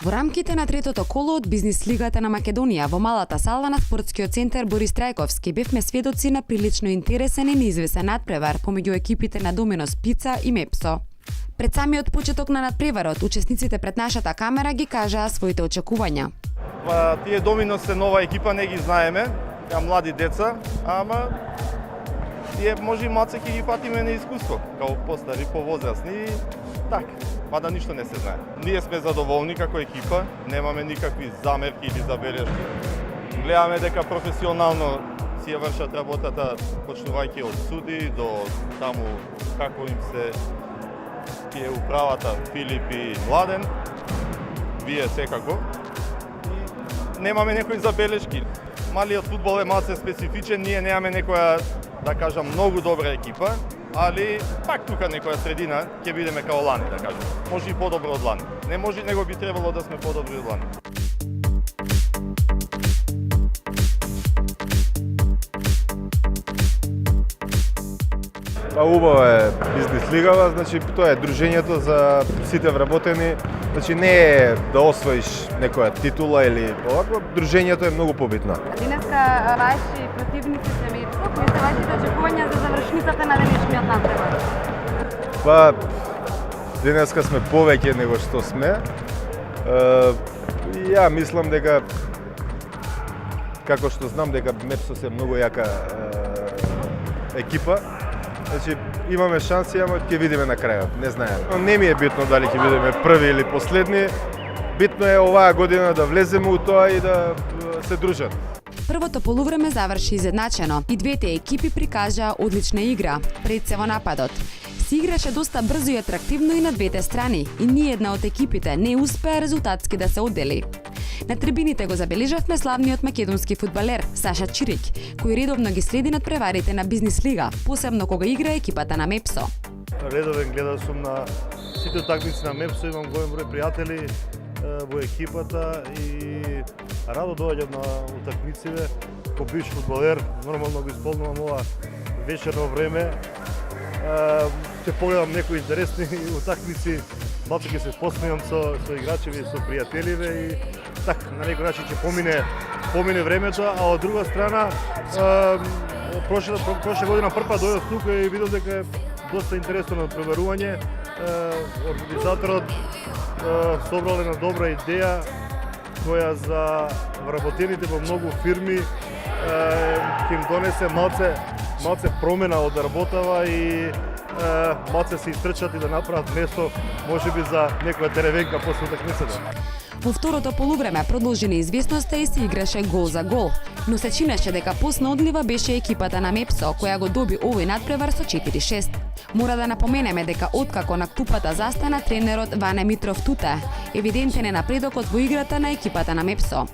Во рамките на третото коло од Бизнис лигата на Македонија во малата сала на спортскиот центар Борис Трајковски бевме сведоци на прилично интересен и неизвестен надпревар помеѓу екипите на Доминос Пица и Мепсо. Пред самиот почеток на надпреварот, учесниците пред нашата камера ги кажаа своите очекувања. Тие Доминос се нова екипа, не ги знаеме, млади деца, ама тие може и малце ќе ги патиме на искуство, као постари, повозрасни, так, мада ништо не се знае. Ние сме задоволни како екипа, немаме никакви замерки или забелешки. Гледаме дека професионално си ја вршат работата, почнувајќи од суди до таму како им се тие управата Филип и Младен, вие секако. И немаме некои забелешки. Малиот фудбал е малце специфичен, ние немаме некоја, да кажам, многу добра екипа, али пак тука некоја средина ќе бидеме као лани, да кажам. Може и подобро од лани. Не може, него би требало да сме подобри од лани. Убава е Бизнис лигава, значи тоа е дружењето за сите вработени, значи не е да освоиш некоја титула или овакво, дружењето е многу побитно. Денеска ваши противници се Мепсо, кои се вашите очекувања за завршницата на денешниот надпревар? Па денеска сме повеќе него што сме. Ја мислам дека како што знам дека Мепсо се многу јака екипа. Значи, имаме шанси, ама ќе видиме на крајот, не знаеме. Не ми е битно дали ќе бидеме први или последни. Битно е оваа година да влеземе у тоа и да се дружат. Првото полувреме заврши изедначено и двете екипи прикажаа одлична игра, пред се во нападот. Се играше доста брзо и атрактивно и на двете страни и ниедна од екипите не успеа резултатски да се оддели. На трибините го забележавме славниот македонски фудбалер Саша Чирик, кој редовно ги следи надпреварите на Бизнис лига, посебно кога игра екипата на Мепсо. Редовен гледал сум на сите утакмици на Мепсо, имам голем број пријатели во екипата и радо доаѓам на утакмиците. Ко бивш фудбалер, нормално го исполнувам ова вечерно време. Ќе погледам некои интересни утакмици, малку ќе се посмејам со играчеви, со пријателиве и так на некој начин ќе помине времето, а од друга страна прошла година прв дојдов тука и видов дека е доста интересно надпреварување. Организаторот собрал една добра идеја која за вработените во многу фирми ќе им донесе малце промена од работава и малце се истрчат и да направат место можеби за некоја теревенка после утакмицата. Во второто полувреме продолжи неизвестноста и се играше гол за гол, но се чинеше дека посна одлива беше екипата на Мепсо, која го доби овој надпревар со 4-6. Мора да напоменеме дека откако на клупата застана тренерот Ване Митров Тута, евидентен е напредокот во играта на екипата на Мепсо.